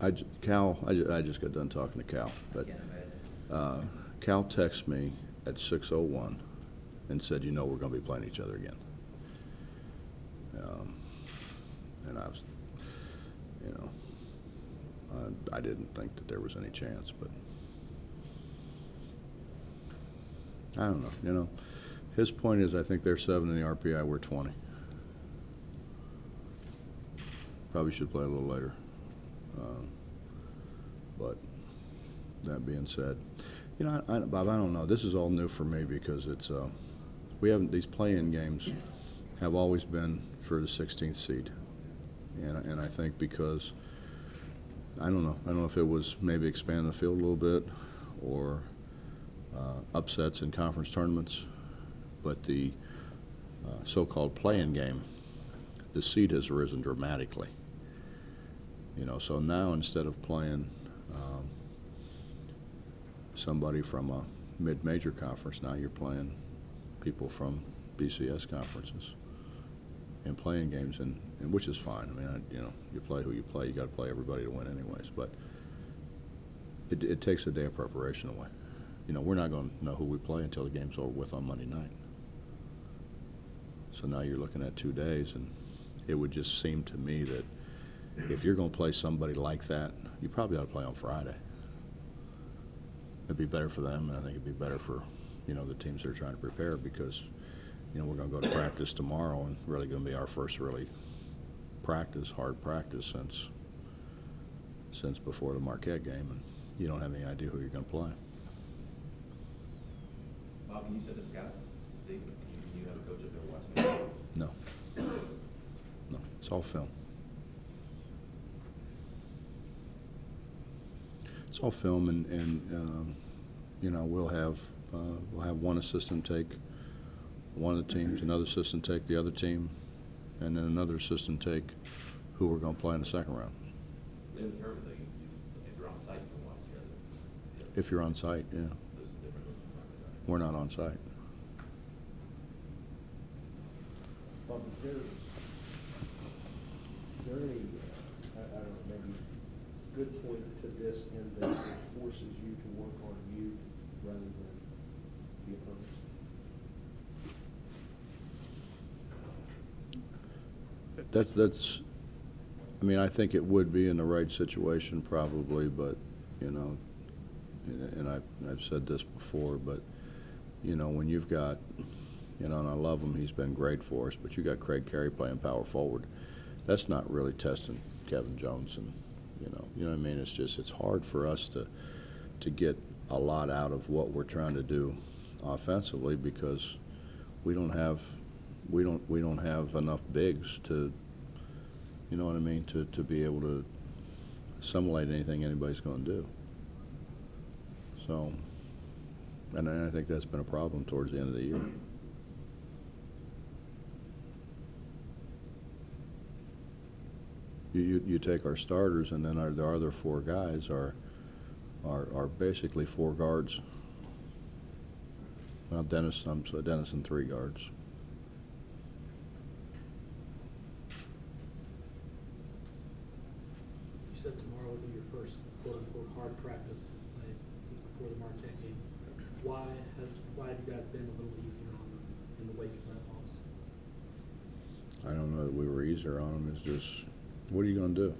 I just got done talking to Cal, but Cal texted me at 6:01 and said, we're going to be playing each other again. And I was, I didn't think that there was any chance, but I don't know. His point is, I think they're 7 in the RPI, we're 20. Probably should play a little later. But that being said, Bob, I don't know. This is all new for me because it's these play-in games have always been for the 16th seed, and I think because I don't know if it was maybe expand the field a little bit or upsets in conference tournaments, but the so-called play-in game, the seed has risen dramatically. So now instead of playing somebody from a mid-major conference, now you're playing people from BCS conferences and playing games, and which is fine. I mean, you play who you play. You got to play everybody to win, anyways. But it takes a day of preparation away. We're not going to know who we play until the game's over with on Monday night. So now you're looking at 2 days, and it would just seem to me that if you're going to play somebody like that, you probably ought to play on Friday. It'd be better for them, and I think it'd be better for, the teams that are trying to prepare because, we're going to go to practice tomorrow and really going to be our first really hard practice since before the Marquette game, and you don't have any idea who you're going to play. Bob, when you said the scout, do you have a coach up there watching? No. No, it's all film. It's all film, and we'll have one assistant take one of the teams, another assistant take the other team, and then another assistant take who we're going to play in the second round. In the tournament, if you're on site, you can watch the other. If you're on site, yeah. We're not on site. Bob, is there any, I don't know, maybe good point to this in that it forces you to work on you rather than the opponents? That's. I mean, I think it would be in the right situation probably, but and I've said this before, but when you've got, and I love him, he's been great for us, but you got Craig Carey playing power forward. That's not really testing Kevin Jones, and you know what I mean. It's hard for us to get a lot out of what we're trying to do offensively because we don't have enough bigs to, you know what I mean, to be able to assimilate anything anybody's going to do. So, and I think that's been a problem towards the end of the year. You take our starters, and then our other four guys are basically four guards. Well, Dennis and three guards. You said tomorrow will be your first quote-unquote hard practice since before the Marquette game. Why have you guys been a little easier on them in the wake of that loss? I don't know that we were easier on them. It's just, what are you going to do?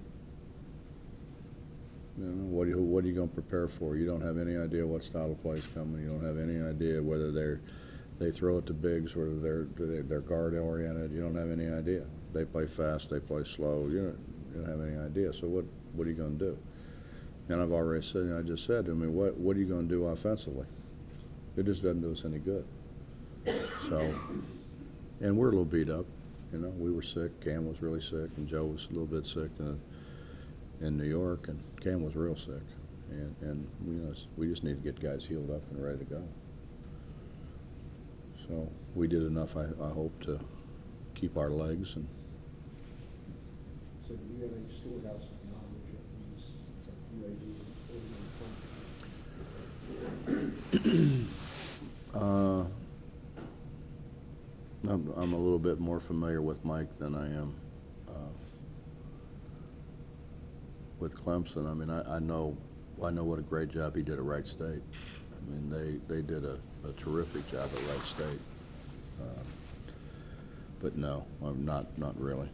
You know, what are you going to prepare for? You don't have any idea what style of play is coming. You don't have any idea whether they throw it to bigs, whether they're guard oriented. You don't have any idea. They play fast. They play slow. You don't have any idea. So what are you going to do? And I've already said. I just said. I mean, what are you going to do offensively? It just doesn't do us any good. So, and we're a little beat up. You know, we were sick. Cam was really sick, and Joe was a little bit sick in New York, and Cam was real sick. And we just need to get guys healed up and ready to go. So we did enough, I hope, to keep our legs. And so do you have any storehouse knowledge of I'm a little bit more familiar with Mike than I am with Clemson, I mean, I know what a great job he did at Wright State. I mean, they did a terrific job at Wright State. But no, I'm not really.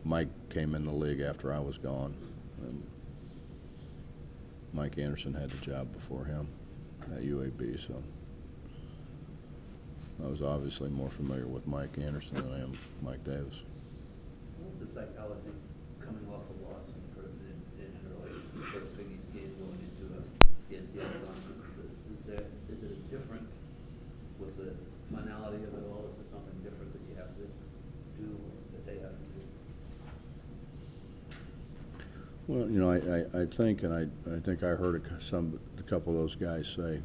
Mike came in the league after I was gone, and Mike Anderson had the job before him at UAB, so I was obviously more familiar with Mike Anderson than I am Mike Davis. What was the psychology coming off a loss in an early first Big East game going into the NCAA tournament? Is it different with the finality of it all? Is there something different that you have to do or that they have to do? Well, you know, I think, and I think I heard a couple of those guys say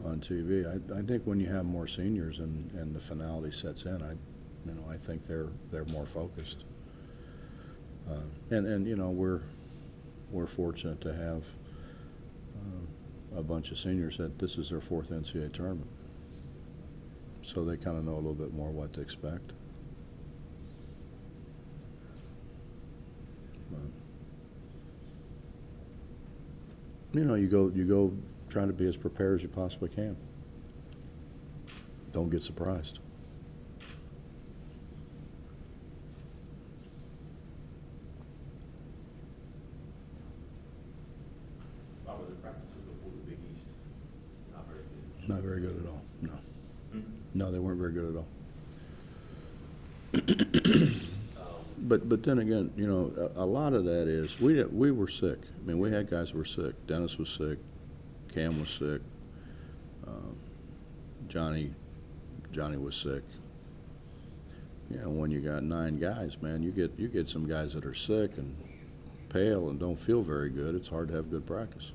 on TV. I think when you have more seniors and the finality sets in, I think they're more focused. And you know, we're fortunate to have a bunch of seniors that this is their 4th NCAA tournament, so they kind of know a little bit more what to expect. You know, you go trying to be as prepared as you possibly can. Don't get surprised. How were the practices before the Big East? Not very good. Not very good at all. No. Hmm? No, they weren't very good at all. But then again, you know, a lot of that is we were sick. I mean, we had guys who were sick. Dennis was sick. Cam was sick. Johnny was sick. You know, when you got 9 guys, man, you get some guys that are sick and pale and don't feel very good. It's hard to have good practice.